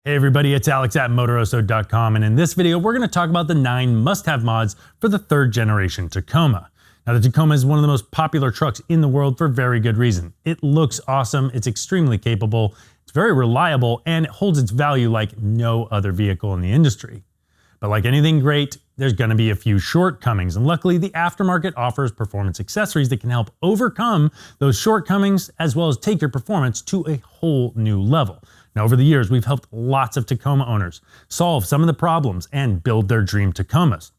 Hey everybody, it's Alex at Motoroso.com, and in this video we're going to talk about the 9 must-have mods for the 3rd generation Tacoma. Now the Tacoma is one of the most popular trucks in the world for very good reason. It looks awesome, it's extremely capable, it's very reliable, and it holds its value like no other vehicle in the industry. But like anything great, there's going to be a few shortcomings, and luckily the aftermarket offers performance accessories that can help overcome those shortcomings as well as take your performance to a whole new level. Now, over the years, we've helped lots of Tacoma owners solve some of the problems and build their dream Tacomas.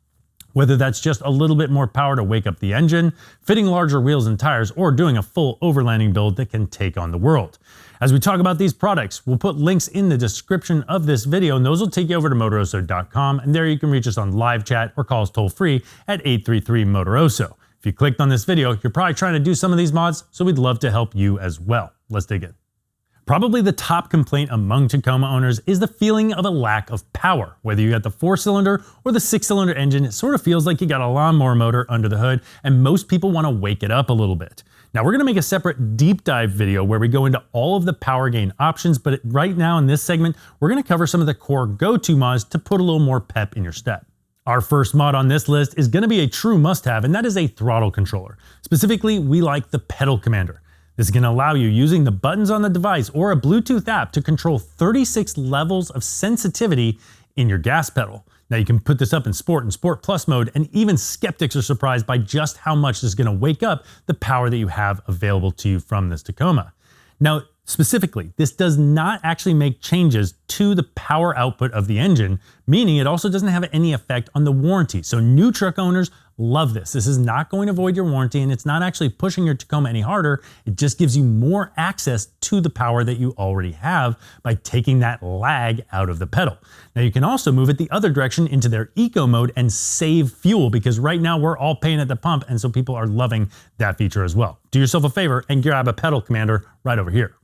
Whether that's just a little bit more power to wake up the engine, fitting larger wheels and tires, or doing a full overlanding build that can take on the world. As we talk about these products, we'll put links in the description of this video, and those will take you over to Motoroso.com, and there you can reach us on live chat or call us toll-free at 833-MOTOROSO. If you clicked on this video, you're probably trying to do some of these mods, so we'd love to help you as well. Let's dig in. Probably the top complaint among Tacoma owners is the feeling of a lack of power. Whether you got the 4-cylinder or the 6-cylinder engine, it sort of feels like you got a lawnmower motor under the hood, and most people want to wake it up a little bit. Now we're going to make a separate deep dive video where we go into all of the power gain options, but right now in this segment, we're going to cover some of the core go-to mods to put a little more pep in your step. Our first mod on this list is going to be a true must-have, and that is a throttle controller. Specifically, we like the pedal commander. This is going to allow you, using the buttons on the device or a Bluetooth app, to control 36 levels of sensitivity in your gas pedal. Now you can put this up in Sport and Sport Plus mode, and even skeptics are surprised by just how much this is going to wake up the power that you have available to you from this Tacoma. Now, specifically, this does not actually make changes to the power output of the engine, meaning it also doesn't have any effect on the warranty. So new truck owners love this. This is not going to void your warranty, and it's not actually pushing your Tacoma any harder. It just gives you more access to the power that you already have by taking that lag out of the pedal. Now you can also move it the other direction into their eco mode and save fuel, because right now we're all paying at the pump, and so people are loving that feature as well. Do yourself a favor and grab a pedal commander right over here.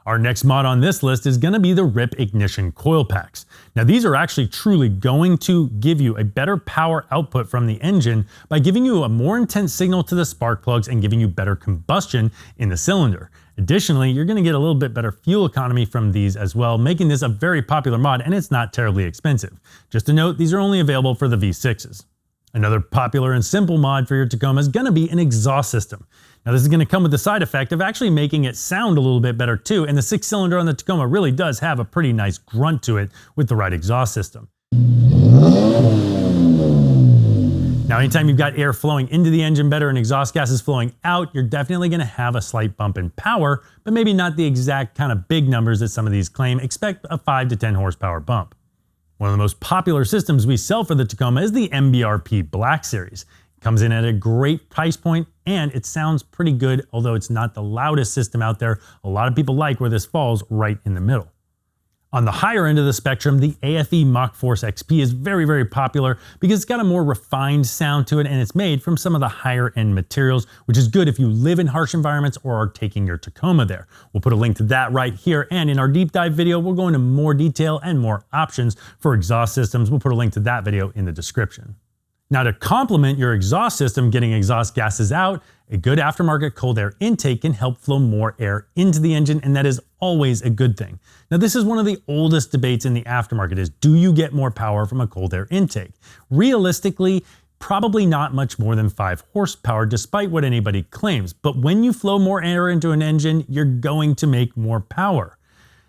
Our next mod on this list is going to be the RIPP ignition coil packs. Now these are actually truly going to give you a better power output from the engine by giving you a more intense signal to the spark plugs and giving you better combustion in the cylinder. Additionally, you're going to get a little bit better fuel economy from these as well, making this a very popular mod, and it's not terribly expensive. Just a note, these are only available for the V6s. Another popular and simple mod for your Tacoma is going to be an exhaust system. Now this is going to come with the side effect of actually making it sound a little bit better too, and the 6-cylinder on the Tacoma really does have a pretty nice grunt to it with the right exhaust system. Now anytime you've got air flowing into the engine better and exhaust gases flowing out, you're definitely going to have a slight bump in power, but maybe not the exact kind of big numbers that some of these claim. Expect a 5 to 10 horsepower bump. One of the most popular systems we sell for the Tacoma is the MBRP Black Series. It comes in at a great price point, and it sounds pretty good, although it's not the loudest system out there. A lot of people like where this falls right in the middle. On the higher end of the spectrum, the AFE Mach Force XP is very, very popular because it's got a more refined sound to it, and it's made from some of the higher end materials, which is good if you live in harsh environments or are taking your Tacoma there. We'll put a link to that right here, and in our deep dive video, we'll go into more detail and more options for exhaust systems. We'll put a link to that video in the description. Now to complement your exhaust system getting exhaust gases out, a good aftermarket cold air intake can help flow more air into the engine, and that is always a good thing. Now this is one of the oldest debates in the aftermarket is, do you get more power from a cold air intake? Realistically, probably not much more than 5 horsepower despite what anybody claims, but when you flow more air into an engine, you're going to make more power.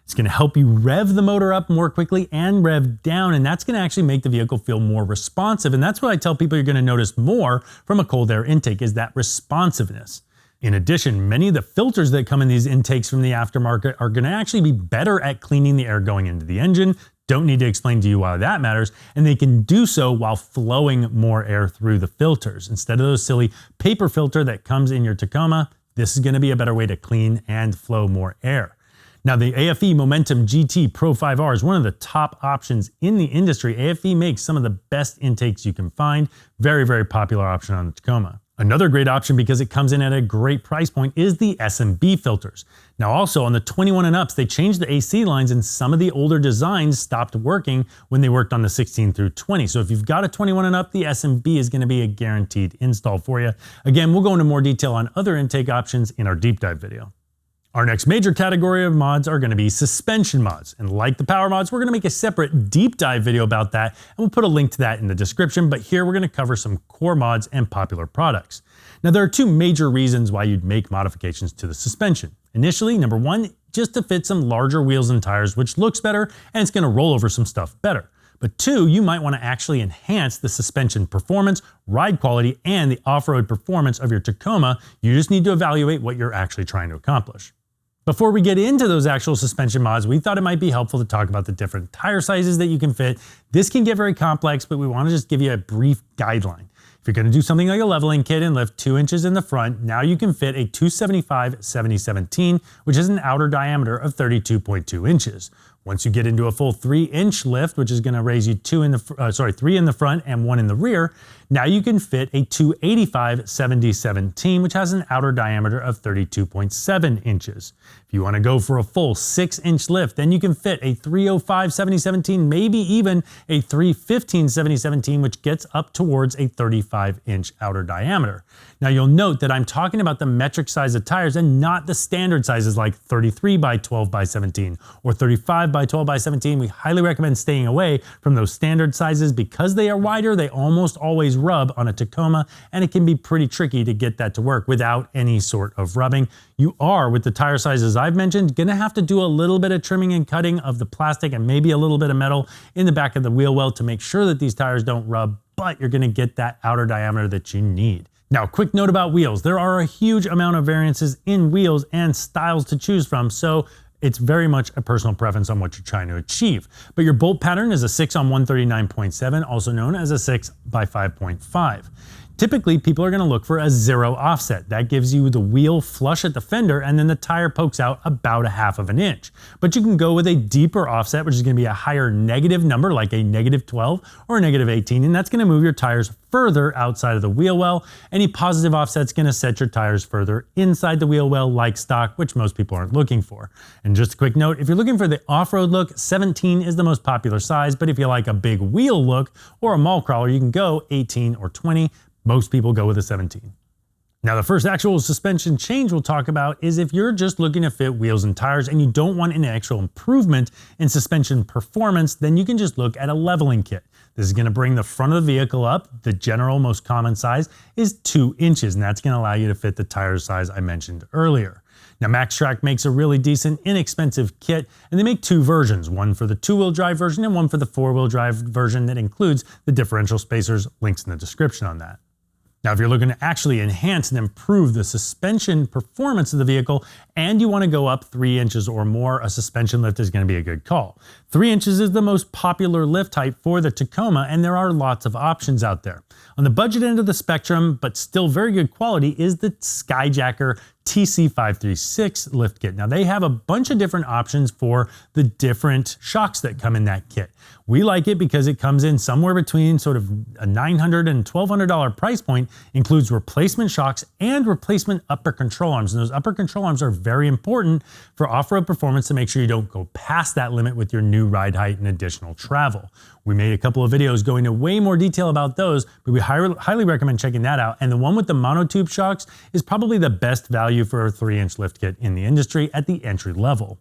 It's going to help you rev the motor up more quickly and rev down, and that's going to actually make the vehicle feel more responsive. And that's what I tell people you're going to notice more from a cold air intake is that responsiveness. In addition, many of the filters that come in these intakes from the aftermarket are going to actually be better at cleaning the air going into the engine. Don't need to explain to you why that matters, and they can do so while flowing more air through the filters. Instead of those silly paper filter that comes in your Tacoma, this is going to be a better way to clean and flow more air. Now the AFE Momentum GT Pro 5R is one of the top options in the industry. AFE makes some of the best intakes you can find. Very, very popular option on the Tacoma. Another great option, because it comes in at a great price point, is the SMB filters. Now also on the 21 and ups, they changed the AC lines, and some of the older designs stopped working when they worked on the 16 through 20. So if you've got a 21 and up, the SMB is going to be a guaranteed install for you. Again, we'll go into more detail on other intake options in our deep dive video. Our next major category of mods are going to be suspension mods. And like the power mods, we're going to make a separate deep dive video about that, and we'll put a link to that in the description. But here we're going to cover some core mods and popular products. Now, there are two major reasons why you'd make modifications to the suspension. Initially, number one, just to fit some larger wheels and tires, which looks better, and it's going to roll over some stuff better. But two, you might want to actually enhance the suspension performance, ride quality, and the off-road performance of your Tacoma. You just need to evaluate what you're actually trying to accomplish. Before we get into those actual suspension mods, we thought it might be helpful to talk about the different tire sizes that you can fit. This can get very complex, but we want to just give you a brief guideline. If you're going to do something like a leveling kit and lift 2 inches in the front, now you can fit a 275/70/17, which is an outer diameter of 32.2 inches. Once you get into a full 3-inch lift, which is going to raise you 3 in the front and 1 in the rear, now you can fit a 285/70/17, which has an outer diameter of 32.7 inches. If you want to go for a full 6-inch lift, then you can fit a 305/70/17, maybe even a 315/70/17, which gets up towards a 35-inch outer diameter. Now you'll note that I'm talking about the metric size of tires and not the standard sizes like 33/12/17 or 35/12/17. We highly recommend staying away from those standard sizes because they are wider. They almost always rub on a Tacoma, and it can be pretty tricky to get that to work without any sort of rubbing. You are, with the tire sizes I've mentioned, going to have to do a little bit of trimming and cutting of the plastic and maybe a little bit of metal in the back of the wheel well to make sure that these tires don't rub, but you're going to get that outer diameter that you need. Now, quick note about wheels. There are a huge amount of variances in wheels and styles to choose from, so it's very much a personal preference on what you're trying to achieve. But your bolt pattern is a 6/139.7, also known as a 6x5.5. Typically, people are going to look for a 0 offset. That gives you the wheel flush at the fender, and then the tire pokes out about 1/2 of an inch. But you can go with a deeper offset, which is going to be a higher negative number, like a -12 or a -18, and that's going to move your tires further outside of the wheel well. Any positive offset's going to set your tires further inside the wheel well like stock, which most people aren't looking for. And just a quick note, if you're looking for the off-road look, 17 is the most popular size, but if you like a big wheel look or a mall crawler, you can go 18 or 20. Most people go with a 17. Now, the first actual suspension change we'll talk about is if you're just looking to fit wheels and tires and you don't want an actual improvement in suspension performance, then you can just look at a leveling kit. This is going to bring the front of the vehicle up. The general most common size is 2 inches, and that's going to allow you to fit the tire size I mentioned earlier. Now, MaxTrac makes a really decent, inexpensive kit, and they make 2 versions, one for the 2-wheel drive version and one for the 4-wheel drive version that includes the differential spacers. Links in the description on that. Now, if you're looking to actually enhance and improve the suspension performance of the vehicle and you want to go up 3 inches or more, a suspension lift is going to be a good call. 3 inches is the most popular lift height for the Tacoma, and there are lots of options out there. On the budget end of the spectrum, but still very good quality, is the Skyjacker TC536 lift kit. Now, they have a bunch of different options for the different shocks that come in that kit. We like it because it comes in somewhere between sort of a $900 and $1,200 price point, includes replacement shocks and replacement upper control arms. And those upper control arms are very important for off-road performance to make sure you don't go past that limit with your new ride height and additional travel. We made a couple of videos going into way more detail about those, but we highly recommend checking that out. And the one with the monotube shocks is probably the best value for a 3-inch lift kit in the industry at the entry level.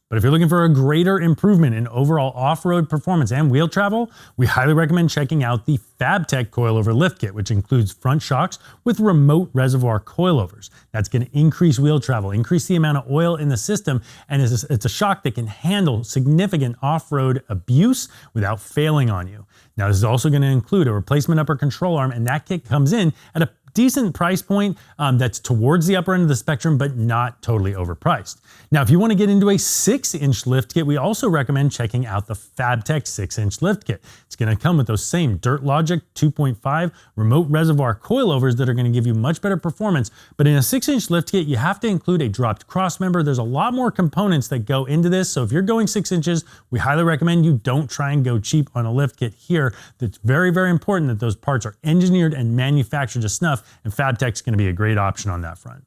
But if you're looking for a greater improvement in overall off-road performance and wheel travel, we highly recommend checking out the Fabtech coilover lift kit, which includes front shocks with remote reservoir coilovers. That's going to increase wheel travel, increase the amount of oil in the system, and it's a shock that can handle significant off-road abuse without failing on you. Now, this is also going to include a replacement upper control arm, and that kit comes in at a decent price point that's towards the upper end of the spectrum, but not totally overpriced. Now, if you want to get into a 6-inch lift kit, we also recommend checking out the Fabtech 6-inch lift kit. It's going to come with those same Dirt Logic 2.5 remote reservoir coilovers that are going to give you much better performance. But in a 6-inch lift kit, you have to include a dropped cross member. There's a lot more components that go into this. So if you're going 6 inches, we highly recommend you don't try and go cheap on a lift kit here. It's very, very important that those parts are engineered and manufactured to snuff, and Fabtech's going to be a great option on that front.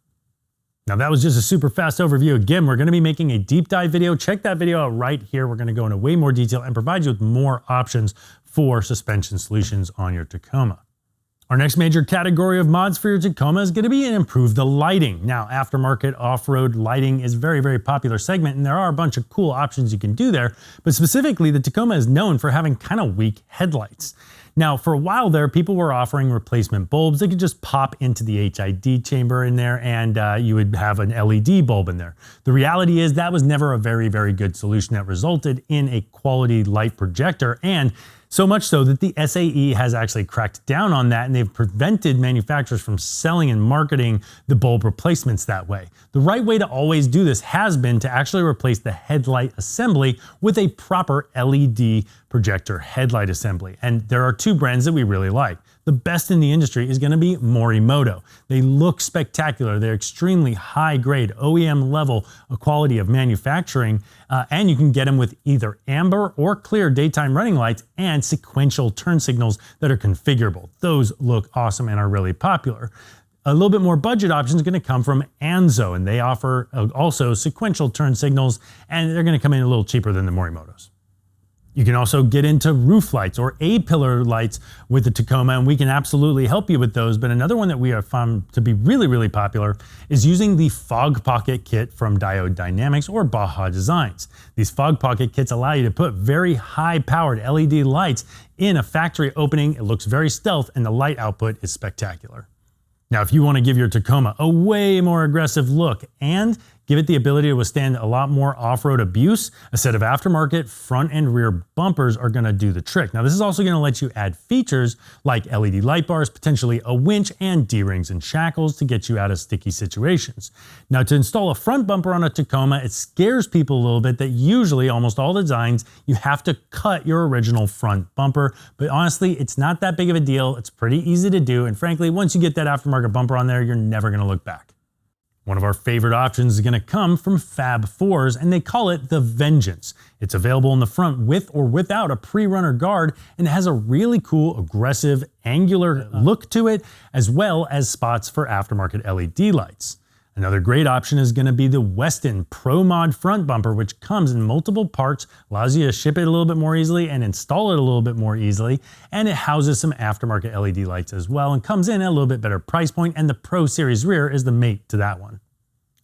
Now, that was just a super fast overview. Again, we're going to be making a deep dive video. Check that video out right here. We're going to go into way more detail and provide you with more options for suspension solutions on your Tacoma. Our next major category of mods for your Tacoma is going to be improve the lighting. Now, aftermarket off-road lighting is a very, very popular segment, and there are a bunch of cool options you can do there, but specifically the Tacoma is known for having kind of weak headlights. Now, for a while there, people were offering replacement bulbs. They could just pop into the HID chamber in there and you would have an LED bulb in there. The reality is that was never a very, very good solution that resulted in a quality light projector, and so much so that the SAE has actually cracked down on that, and they've prevented manufacturers from selling and marketing the bulb replacements that way. The right way to always do this has been to actually replace the headlight assembly with a proper LED projector headlight assembly. And there are two brands that we really like. The best in the industry is going to be Morimoto. They look spectacular. They're extremely high grade, OEM level quality of manufacturing, and you can get them with either amber or clear daytime running lights and sequential turn signals that are configurable. Those look awesome and are really popular. A little bit more budget option is going to come from Anzo, and they offer also sequential turn signals, and they're going to come in a little cheaper than the Morimotos. You can also get into roof lights or A-pillar lights with the Tacoma, and we can absolutely help you with those. But another one that we have found to be really, really popular is using the Fog Pocket Kit from Diode Dynamics or Baja Designs. These Fog Pocket Kits allow you to put very high-powered LED lights in a factory opening. It looks very stealth, and the light output is spectacular. Now, if you want to give your Tacoma a way more aggressive look and give it the ability to withstand a lot more off-road abuse, a set of aftermarket front and rear bumpers are going to do the trick. Now, this is also going to let you add features like LED light bars, potentially a winch, and D-rings and shackles to get you out of sticky situations. Now, to install a front bumper on a Tacoma, it scares people a little bit that usually almost all designs, you have to cut your original front bumper. But honestly, it's not that big of a deal. It's pretty easy to do. And frankly, once you get that aftermarket bumper on there, you're never going to look back. One of our favorite options is going to come from Fab4s, and they call it the Vengeance. It's available in the front with or without a pre-runner guard, and it has a really cool, aggressive, angular look to it, as well as spots for aftermarket LED lights. Another great option is going to be the Weston Pro Mod front bumper, which comes in multiple parts, allows you to ship it a little bit more easily and install it a little bit more easily, and it houses some aftermarket LED lights as well and comes in at a little bit better price point, and the Pro Series rear is the mate to that one.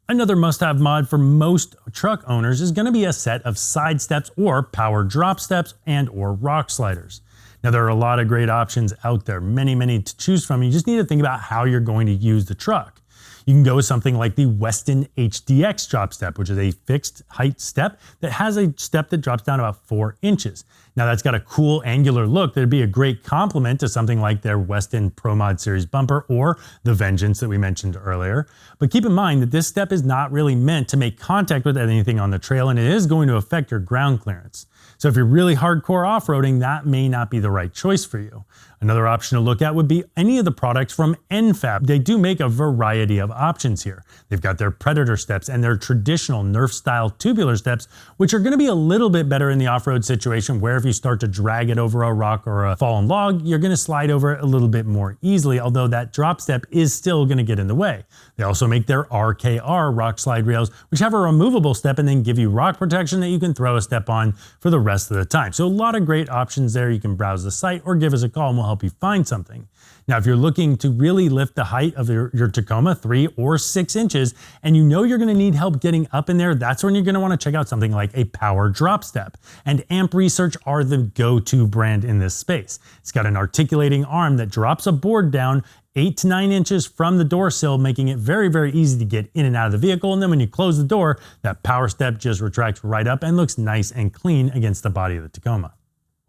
Another must-have mod for most truck owners is going to be a set of side steps or power drop steps and or rock sliders. Now, there are a lot of great options out there, many to choose from. You just need to think about how you're going to use the truck. You can go with something like the Weston HDX drop step, which is a fixed height step that has a step that drops down about 4 inches. Now, that's got a cool angular look that'd be a great complement to something like their Weston Pro Mod Series bumper or the Vengeance that we mentioned earlier. But keep in mind that this step is not really meant to make contact with anything on the trail, and it is going to affect your ground clearance. So if you're really hardcore off-roading, that may not be the right choice for you. Another option to look at would be any of the products from NFAB. They do make a variety of options here. They've got their Predator steps and their traditional Nerf-style tubular steps, which are going to be a little bit better in the off-road situation, where if you start to drag it over a rock or a fallen log, you're going to slide over it a little bit more easily, although that drop step is still going to get in the way. They also make their RKR rock slide rails, which have a removable step and then give you rock protection that you can throw a step on for the rest of the time. So a lot of great options there. You can browse the site or give us a call and we'll help you find something. Now, if you're looking to really lift the height of your Tacoma 3 or 6 inches, and you know you're going to need help getting up in there, that's when you're going to want to check out something like a power drop step. And Amp Research are the go-to brand in this space. It's got an articulating arm that drops a board down 8 to 9 inches from the door sill, making it very easy to get in and out of the vehicle. And then when you close the door, that power step just retracts right up and looks nice and clean against the body of the Tacoma.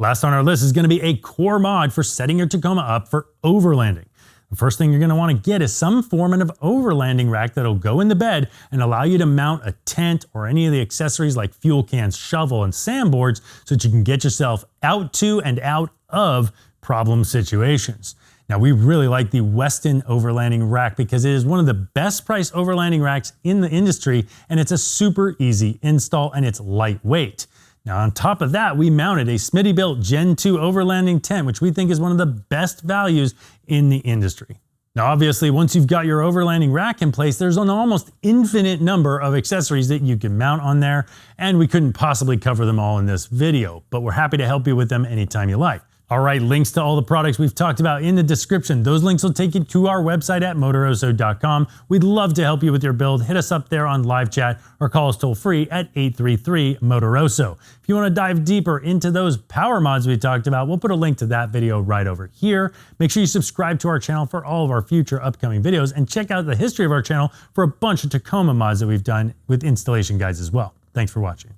Last on our list is going to be a core mod for setting your Tacoma up for overlanding. The first thing you're going to want to get is some form of overlanding rack that'll go in the bed and allow you to mount a tent or any of the accessories like fuel cans, shovel, and sandboards so that you can get yourself out to and out of problem situations. Now, we really like the Weston overlanding rack because it is one of the best priced overlanding racks in the industry, and it's a super easy install and it's lightweight. Now, on top of that, we mounted a Smitty-built Gen 2 overlanding tent, which we think is one of the best values in the industry. Now, obviously, once you've got your overlanding rack in place, there's an almost infinite number of accessories that you can mount on there, and we couldn't possibly cover them all in this video, but we're happy to help you with them anytime you like. All right, links to all the products we've talked about in the description. Those links will take you to our website at Motoroso.com. We'd love to help you with your build. Hit us up there on live chat or call us toll free at 833-MOTOROSO. If you want to dive deeper into those power mods we talked about, we'll put a link to that video right over here. Make sure you subscribe to our channel for all of our future upcoming videos and check out the history of our channel for a bunch of Tacoma mods that we've done with installation guides as well. Thanks for watching.